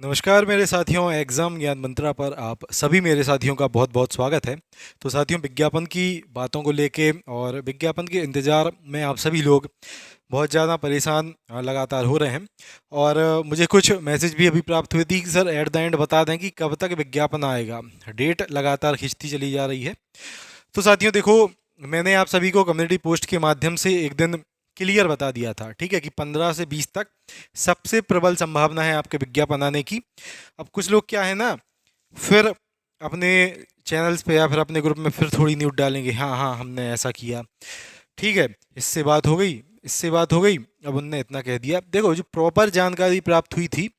नमस्कार मेरे साथियों, एग्ज़ाम ज्ञान मंत्रा पर आप सभी मेरे साथियों का बहुत बहुत स्वागत है। तो साथियों, विज्ञापन की बातों को लेके और विज्ञापन के इंतज़ार में आप सभी लोग बहुत ज़्यादा परेशान लगातार हो रहे हैं। और मुझे कुछ मैसेज भी अभी प्राप्त हुए थी कि सर एट द एंड बता दें कि कब तक विज्ञापन आएगा। डेट लगातार खिंचती चली जा रही है। तो साथियों देखो, मैंने आप सभी को कम्युनिटी पोस्ट के माध्यम से एक दिन क्लियर बता दिया था, ठीक है, कि 15 से 20 तक सबसे प्रबल संभावना है आपके विज्ञापन आने की। अब कुछ लोग क्या है ना, फिर अपने चैनल्स पे या फिर अपने ग्रुप में फिर थोड़ी न्यूज़ डालेंगे, हाँ हाँ हमने ऐसा किया, ठीक है, इससे बात हो गई, इससे बात हो गई, अब उनने इतना कह दिया। देखो, जो प्रॉपर जानकारी प्राप्त हुई थी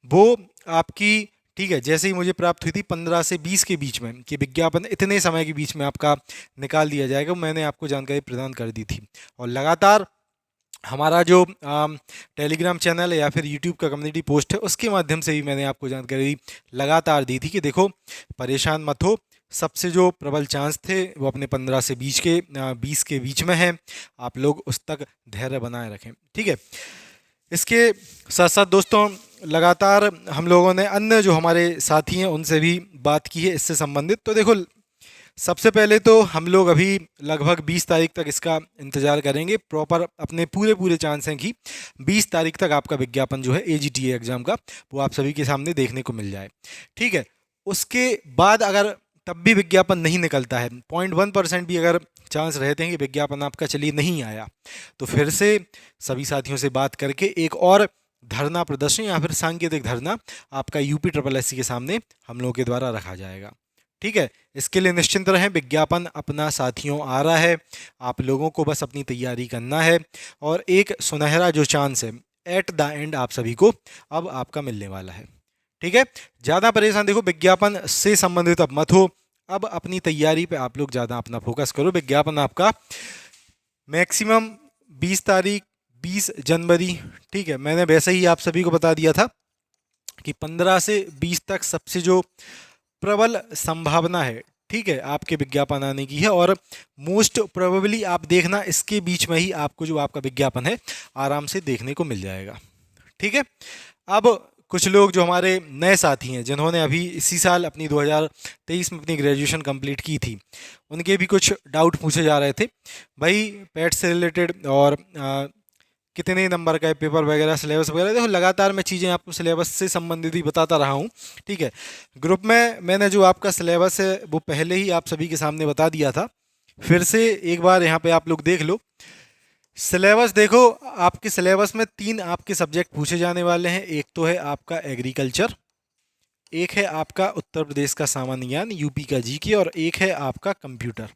वो आपकी, ठीक है, जैसे ही मुझे प्राप्त हुई थी 15 से 20 के बीच में कि विज्ञापन इतने समय के बीच में आपका निकाल दिया जाएगा, मैंने आपको जानकारी प्रदान कर दी थी। और लगातार हमारा जो टेलीग्राम चैनल है या फिर यूट्यूब का कम्युनिटी पोस्ट है, उसके माध्यम से भी मैंने आपको जानकारी लगातार दी थी कि देखो, परेशान मत हो, सबसे जो प्रबल चांस थे वो अपने 15 से 20 के बीच में हैं। आप लोग उस तक धैर्य बनाए रखें, ठीक है। इसके साथ साथ दोस्तों, लगातार हम लोगों ने अन्य जो हमारे साथी हैं उनसे भी बात की है इससे संबंधित। तो देखो, सबसे पहले तो हम लोग अभी लगभग 20 तारीख तक इसका इंतज़ार करेंगे। प्रॉपर अपने पूरे पूरे चांस हैं कि 20 तारीख तक आपका विज्ञापन जो है एजीटीए एग्ज़ाम का, वो आप सभी के सामने देखने को मिल जाए, ठीक है। उसके बाद अगर तब भी विज्ञापन नहीं निकलता है, 0.1% भी अगर चांस रहते हैं कि विज्ञापन आपका चलिए नहीं आया, तो फिर से सभी साथियों से बात करके एक और धरना प्रदर्शन या फिर सांकेतिक धरना आपका यूपी ट्रिपल एस सी के सामने हम लोगों के द्वारा रखा जाएगा, ठीक है। इसके लिए निश्चिंत रहें, विज्ञापन अपना साथियों आ रहा है, आप लोगों को बस अपनी तैयारी करना है। और एक सुनहरा जो चांस है एट द एंड आप सभी को अब आपका मिलने वाला है, ठीक है। ज़्यादा परेशान देखो विज्ञापन से संबंधित अब मत हो, अब अपनी तैयारी पे आप लोग ज़्यादा अपना फोकस करो। विज्ञापन आपका मैक्सिमम 20 तारीख, 20 जनवरी, ठीक है। मैंने वैसे ही आप सभी को बता दिया था कि 15 से 20 तक सबसे जो प्रबल संभावना है, ठीक है, आपके विज्ञापन आने की है। और मोस्ट प्रोबेबली आप देखना इसके बीच में ही आपको जो आपका विज्ञापन है आराम से देखने को मिल जाएगा, ठीक है। अब कुछ लोग जो हमारे नए साथी हैं, जिन्होंने अभी इसी साल अपनी 2023 में अपनी ग्रेजुएशन कंप्लीट की थी, उनके भी कुछ डाउट पूछे जा रहे थे भाई, पैट से रिलेटेड और कितने नंबर का है पेपर वगैरह, सिलेबस वगैरह। देखो, लगातार मैं चीज़ें आपको सिलेबस से संबंधित ही बताता रहा हूँ, ठीक है। ग्रुप में मैंने जो आपका सिलेबस है वो पहले ही आप सभी के सामने बता दिया था, फिर से एक बार यहाँ पे आप लोग देख लो सिलेबस। देखो, आपके सिलेबस में 3 आपके सब्जेक्ट पूछे जाने वाले हैं। एक तो है आपका एग्रीकल्चर, एक है आपका उत्तर प्रदेश का सामान्य ज्ञान यूपी का जीके, और एक है आपका कंप्यूटर,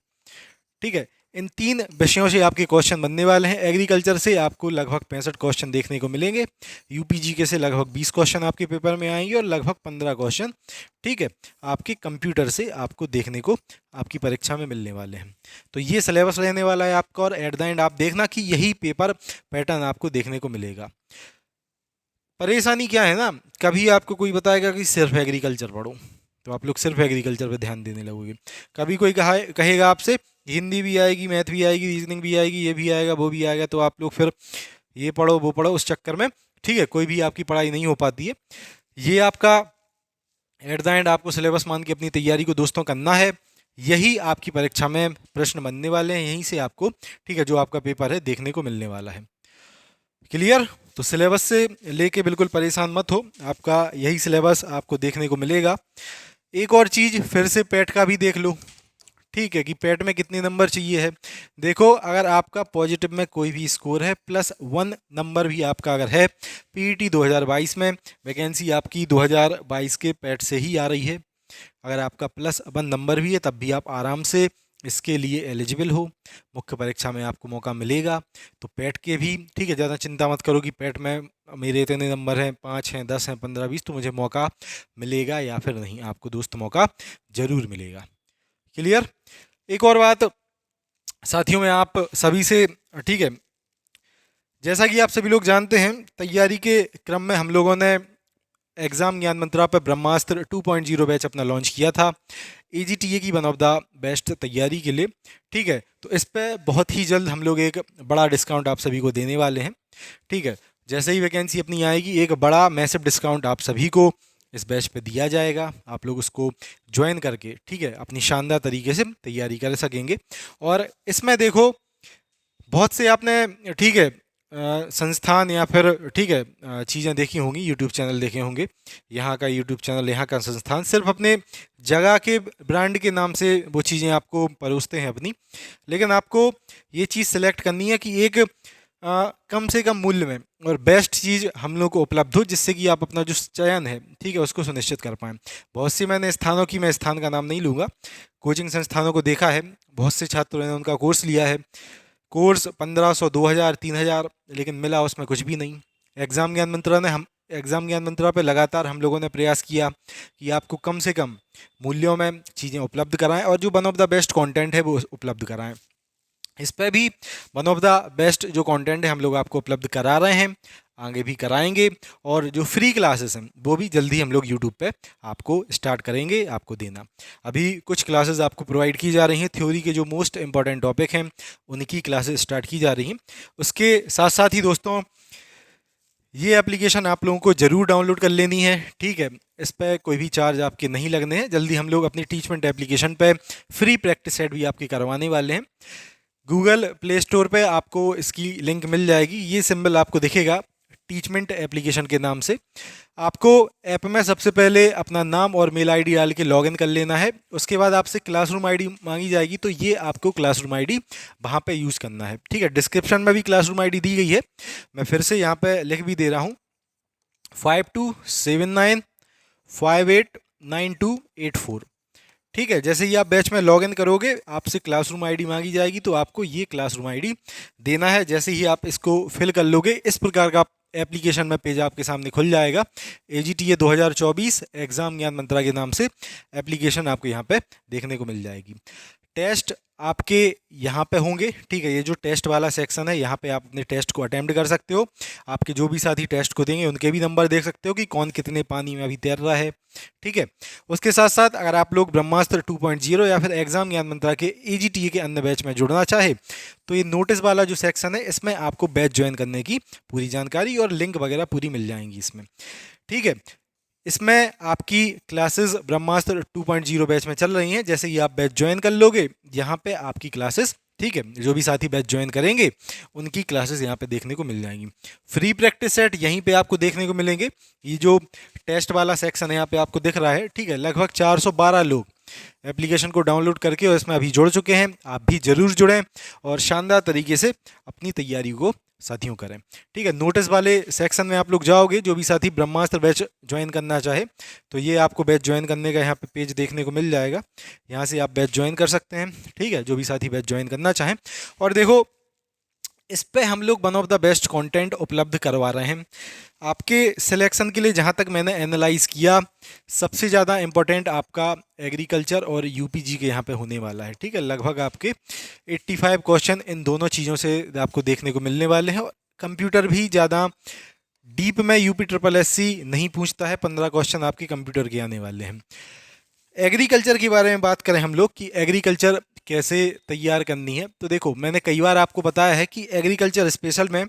ठीक है। इन 3 विषयों से आपके क्वेश्चन बनने वाले हैं। एग्रीकल्चर से आपको लगभग 65 क्वेश्चन देखने को मिलेंगे, यूपी जीके से लगभग 20 क्वेश्चन आपके पेपर में आएंगे, और लगभग 15 क्वेश्चन, ठीक है, आपके कंप्यूटर से आपको देखने को आपकी परीक्षा में मिलने वाले हैं। तो ये सिलेबस रहने वाला है आपका, और एट द एंड आप देखना कि यही पेपर पैटर्न आपको देखने को मिलेगा। परेशानी क्या है ना, कभी आपको कोई बताएगा कि सिर्फ एग्रीकल्चर पढ़ो, तो आप लोग सिर्फ एग्रीकल्चर पे ध्यान देने लगोगे। कभी कोई कहेगा आपसे हिंदी भी आएगी, मैथ भी आएगी, रीजनिंग भी आएगी, ये भी आएगा, वो भी आएगा, तो आप लोग फिर ये पढ़ो वो पढ़ो उस चक्कर में, ठीक है, कोई भी आपकी पढ़ाई नहीं हो पाती है। ये आपका एट द एंड आपको सिलेबस मान के अपनी तैयारी को दोस्तों करना है। यही आपकी परीक्षा में प्रश्न बनने वाले हैं, यहीं से आपको, ठीक है, जो आपका पेपर है देखने को मिलने वाला है। क्लियर? तो सिलेबस से लेके बिल्कुल परेशान मत हो, आपका यही सिलेबस आपको देखने को मिलेगा। एक और चीज़, फिर से पेट का भी देख लो, ठीक है, कि पेट में कितने नंबर चाहिए है। देखो, अगर आपका पॉजिटिव में कोई भी स्कोर है, +1 नंबर भी आपका अगर है, पीईटी 2022 में वैकेंसी आपकी 2022 के पेट से ही आ रही है। अगर आपका +1 नंबर भी है तब भी आप आराम से इसके लिए एलिजिबल हो, मुख्य परीक्षा में आपको मौका मिलेगा। तो पेट के भी, ठीक है, ज़्यादा चिंता मत करो कि पेट में मेरे इतने नंबर हैं, 5 हैं, 10 हैं, 15, 20, तो मुझे मौका मिलेगा या फिर नहीं। आपको दोस्त मौका ज़रूर मिलेगा। क्लियर? एक और बात साथियों में आप सभी से, ठीक है, जैसा कि आप सभी लोग जानते हैं, तैयारी के क्रम में हम लोगों ने एग्जाम ज्ञान मंत्रा पर ब्रह्मास्त्र 2.0 बैच अपना लॉन्च किया था, एजीटीए की वन ऑफ द बेस्ट तैयारी के लिए, ठीक है। तो इस पे बहुत ही जल्द हम लोग एक बड़ा डिस्काउंट आप सभी को देने वाले हैं, ठीक है। जैसे ही वैकेंसी अपनी आएगी एक बड़ा मैसिव डिस्काउंट आप सभी को इस बैच पे दिया जाएगा। आप लोग उसको ज्वाइन करके, ठीक है, अपनी शानदार तरीके से तैयारी कर सकेंगे। और इसमें देखो बहुत से आपने, ठीक है, संस्थान या फिर, ठीक है, चीज़ें देखी होंगी, यूट्यूब चैनल देखे होंगे। यहाँ का यूट्यूब चैनल, यहाँ का संस्थान सिर्फ अपने जगह के ब्रांड के नाम से वो चीज़ें आपको परोसते हैं अपनी। लेकिन आपको ये चीज़ सेलेक्ट करनी है कि एक कम से कम मूल्य में और बेस्ट चीज़ हम लोग को उपलब्ध हो, जिससे कि आप अपना जो चयन है, ठीक है, उसको सुनिश्चित कर पाएँ। बहुत सी मैंने स्थानों की, मैं स्थान का नाम नहीं लूँगा, कोचिंग संस्थानों को देखा है, बहुत से छात्रों ने उनका कोर्स लिया है, कोर्स 1500, 2000, 3000, लेकिन मिला उसमें कुछ भी नहीं। एग्ज़ाम ज्ञान मंत्रा पे लगातार हम लोगों ने प्रयास किया कि आपको कम से कम मूल्यों में चीज़ें उपलब्ध कराएं और जो one of the best content है वो उपलब्ध कराएं। इस पर भी वन ऑफ द बेस्ट जो कंटेंट है हम लोग आपको उपलब्ध करा रहे हैं, आगे भी कराएंगे। और जो फ्री क्लासेस हैं वो भी जल्दी हम लोग यूट्यूब पे आपको स्टार्ट करेंगे आपको देना। अभी कुछ क्लासेस आपको प्रोवाइड की जा रही हैं, थ्योरी के जो मोस्ट इंपॉर्टेंट टॉपिक हैं उनकी क्लासेस स्टार्ट की जा रही हैं। उसके साथ साथ ही दोस्तों ये एप्लीकेशन आप लोगों को ज़रूर डाउनलोड कर लेनी है, ठीक है। इस पर कोई भी चार्ज आपके नहीं लगने हैं। जल्दी हम लोग अपनी टीचमेंट एप्लीकेशन पे फ्री प्रैक्टिस सेट भी आपके करवाने वाले हैं। गूगल प्ले स्टोर पे आपको इसकी लिंक मिल जाएगी, ये सिंबल आपको दिखेगा टीचमेंट एप्लीकेशन के नाम से। आपको ऐप में सबसे पहले अपना नाम और मेल आईडी डाल के लॉगिन कर लेना है। उसके बाद आपसे क्लासरूम आईडी मांगी जाएगी, तो ये आपको क्लासरूम आईडी वहाँ पे यूज़ करना है, ठीक है। डिस्क्रिप्शन में भी क्लासरूम आईडी दी गई है, मैं फिर से यहाँ पे लिख भी दे रहा हूँ, 5279589284, ठीक है। जैसे ही आप बैच में लॉगिन करोगे आपसे क्लासरूम आईडी मांगी जाएगी, तो आपको ये क्लासरूम आईडी देना है। जैसे ही आप इसको फिल कर लोगे इस प्रकार का एप्लीकेशन में पेज आपके सामने खुल जाएगा। AGTA 2024 एग्ज़ाम ज्ञान मंत्रा के नाम से एप्लीकेशन आपको यहाँ पे देखने को मिल जाएगी। टेस्ट आपके यहाँ पे होंगे, ठीक है। ये जो टेस्ट वाला सेक्शन है यहाँ पे आप अपने टेस्ट को अटेम्प्ट कर सकते हो। आपके जो भी साथी टेस्ट को देंगे उनके भी नंबर देख सकते हो कि कौन कितने पानी में अभी तैर रहा है, ठीक है। उसके साथ साथ अगर आप लोग ब्रह्मास्त्र 2.0 या फिर एग्ज़ाम ज्ञान मंत्रा के AGTA के अन्य बैच में जुड़ना चाहे तो ये नोटिस वाला जो सेक्शन है इसमें आपको बैच ज्वाइन करने की पूरी जानकारी और लिंक वगैरह पूरी मिल जाएंगी इसमें, ठीक है। इसमें आपकी क्लासेस ब्रह्मास्त्र 2.0 बैच में चल रही हैं। जैसे ही आप बैच ज्वाइन कर लोगे यहाँ पे आपकी क्लासेस, ठीक है, जो भी साथी बैच ज्वाइन करेंगे उनकी क्लासेस यहाँ पे देखने को मिल जाएंगी। फ्री प्रैक्टिस सेट यहीं पे आपको देखने को मिलेंगे। ये जो टेस्ट वाला सेक्शन है यहाँ पे आपको दिख रहा है, ठीक है। लगभग 412 लोग एप्लीकेशन को डाउनलोड करके और इसमें अभी जुड़ चुके हैं। आप भी ज़रूर जुड़ें और शानदार तरीके से अपनी तैयारी को साथियों करें, ठीक है। नोटिस वाले सेक्शन में आप लोग जाओगे, जो भी साथी ब्रह्मास्त्र बैच ज्वाइन करना चाहे तो ये आपको बैच ज्वाइन करने का यहाँ पे पेज देखने को मिल जाएगा। यहाँ से आप बैच ज्वाइन कर सकते हैं, ठीक है, जो भी साथी बैच ज्वाइन करना चाहें। और देखो इस पे हम लोग one of the best content उपलब्ध करवा रहे हैं आपके सिलेक्शन के लिए। जहाँ तक मैंने एनालाइज किया सबसे ज़्यादा इम्पोर्टेंट आपका एग्रीकल्चर और UPG के यहाँ पे होने वाला है, ठीक है। लगभग आपके 85 क्वेश्चन इन दोनों चीज़ों से आपको देखने को मिलने वाले हैं। कंप्यूटर भी ज़्यादा डीप में UPSSC नहीं पूछता है, 15 क्वेश्चन आपके कंप्यूटर के आने वाले हैं। एग्रीकल्चर के बारे में बात करें हम लोग कि एग्रीकल्चर कैसे तैयार करनी है, तो देखो मैंने कई बार आपको बताया है कि एग्रीकल्चर स्पेशल में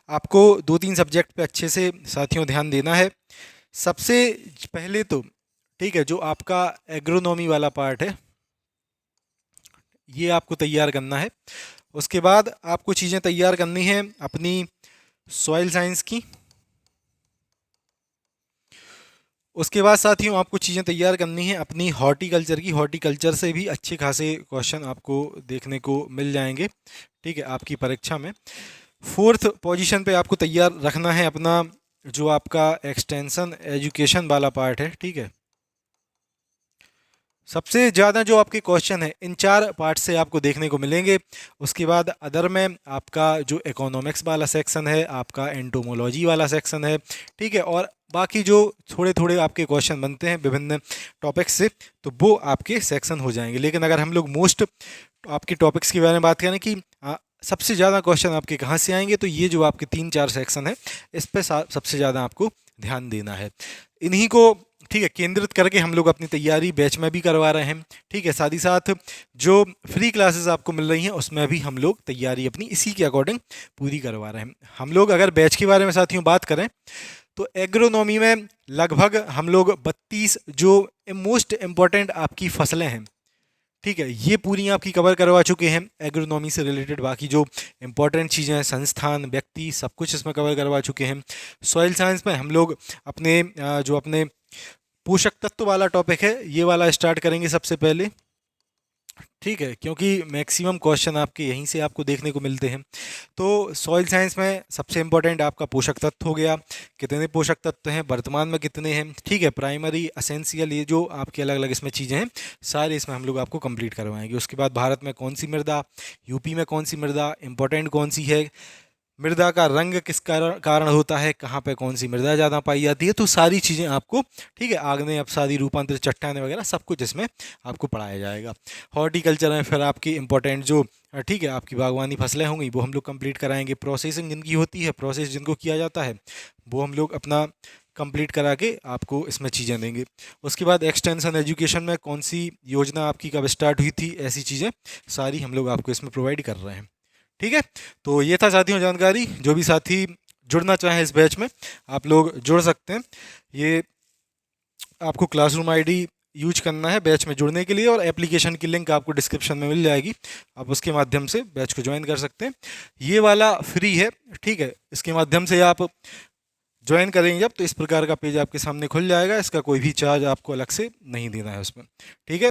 आपको 2-3 सब्जेक्ट पे अच्छे से साथियों ध्यान देना है। सबसे पहले तो, ठीक है, जो आपका एग्रोनॉमी वाला पार्ट है ये आपको तैयार करना है। उसके बाद आपको चीज़ें तैयार करनी है अपनी सॉइल साइंस की। उसके बाद साथियों आपको चीज़ें तैयार करनी है अपनी हॉर्टिकल्चर की। हॉर्टिकल्चर से भी अच्छे खासे क्वेश्चन आपको देखने को मिल जाएंगे, ठीक है, आपकी परीक्षा में। 4th पोजीशन पे आपको तैयार रखना है अपना जो आपका एक्सटेंशन एजुकेशन वाला पार्ट है, ठीक है। सबसे ज़्यादा जो आपके क्वेश्चन है इन 4 पार्ट से आपको देखने को मिलेंगे। उसके बाद अदर में आपका जो इकोनॉमिक्स वाला सेक्शन है, आपका एंटोमोलॉजी वाला सेक्शन है, ठीक है। और बाकी जो थोड़े थोड़े आपके क्वेश्चन बनते हैं विभिन्न टॉपिक्स से, तो वो आपके सेक्शन हो जाएंगे। लेकिन अगर हम लोग मोस्ट आपके टॉपिक्स के बारे में बात करें कि सबसे ज़्यादा क्वेश्चन आपके कहाँ से आएंगे, तो ये जो आपके 3-4 सेक्शन है इस पर सबसे ज़्यादा आपको ध्यान देना है। इन्हीं को ठीक है, केंद्रित करके हम लोग अपनी तैयारी बैच में भी करवा रहे हैं। ठीक है, साथ ही साथ जो फ्री क्लासेस आपको मिल रही हैं उसमें भी हम लोग तैयारी अपनी इसी के अकॉर्डिंग पूरी करवा रहे हैं। हम लोग अगर बैच के बारे में साथियों बात करें तो एग्रोनॉमी में लगभग हम लोग 32 जो मोस्ट इम्पॉर्टेंट आपकी फसलें हैं, ठीक है, ये पूरी आपकी कवर करवा चुके हैं। एग्रोनॉमी से रिलेटेड बाकी जो इंपॉर्टेंट चीज़ें हैं, संस्थान, व्यक्ति, सब कुछ इसमें कवर करवा चुके हैं। सॉइल साइंस में हम लोग अपने जो अपने पोषक तत्व वाला टॉपिक है ये वाला स्टार्ट करेंगे सबसे पहले। ठीक है, क्योंकि मैक्सिमम क्वेश्चन आपके यहीं से आपको देखने को मिलते हैं। तो सॉइल साइंस में सबसे इम्पोर्टेंट आपका पोषक तत्व हो गया, कितने पोषक तत्व हैं, वर्तमान में कितने हैं। ठीक है, प्राइमरी, असेंशियल, ये जो आपके अलग अलग इसमें चीज़ें हैं सारे इसमें हम लोग आपको कंप्लीट करवाएंगे। उसके बाद भारत में कौन सी मृदा, यूपी में कौन सी मृदा इंपॉर्टेंट कौन सी है, मृदा का रंग किस कारण होता है, कहाँ पे कौन सी मृदा ज़्यादा पाई जाती है, तो सारी चीज़ें आपको, ठीक है, आग्नेय अपसादी, रूपांतरित चट्टानें वगैरह सब कुछ इसमें आपको पढ़ाया जाएगा। हॉर्टिकल्चर में फिर आपकी इंपॉर्टेंट जो, ठीक है, आपकी बागवानी फसलें होंगी वो हम लोग कंप्लीट कराएंगे। प्रोसेसिंग जिनकी होती है, प्रोसेस जिनको किया जाता है, वो हम लोग अपना कंप्लीट करा के आपको इसमें चीज़ें देंगे। उसके बाद एक्सटेंशन एजुकेशन में कौन सी योजना आपकी कब स्टार्ट हुई थी, ऐसी चीज़ें सारी हम लोग आपको इसमें प्रोवाइड कर रहे हैं। ठीक है, तो ये था साथियों जानकारी। जो भी साथी जुड़ना चाहें इस बैच में आप लोग जुड़ सकते हैं। ये आपको क्लासरूम आईडी यूज करना है बैच में जुड़ने के लिए, और एप्लीकेशन की लिंक आपको डिस्क्रिप्शन में मिल जाएगी, आप उसके माध्यम से बैच को ज्वाइन कर सकते हैं। ये वाला फ्री है, ठीक है, इसके माध्यम से आप ज्वाइन करेंगे जब तो इस प्रकार का पेज आपके सामने खुल जाएगा। इसका कोई भी चार्ज आपको अलग से नहीं देना है उसमें। ठीक है।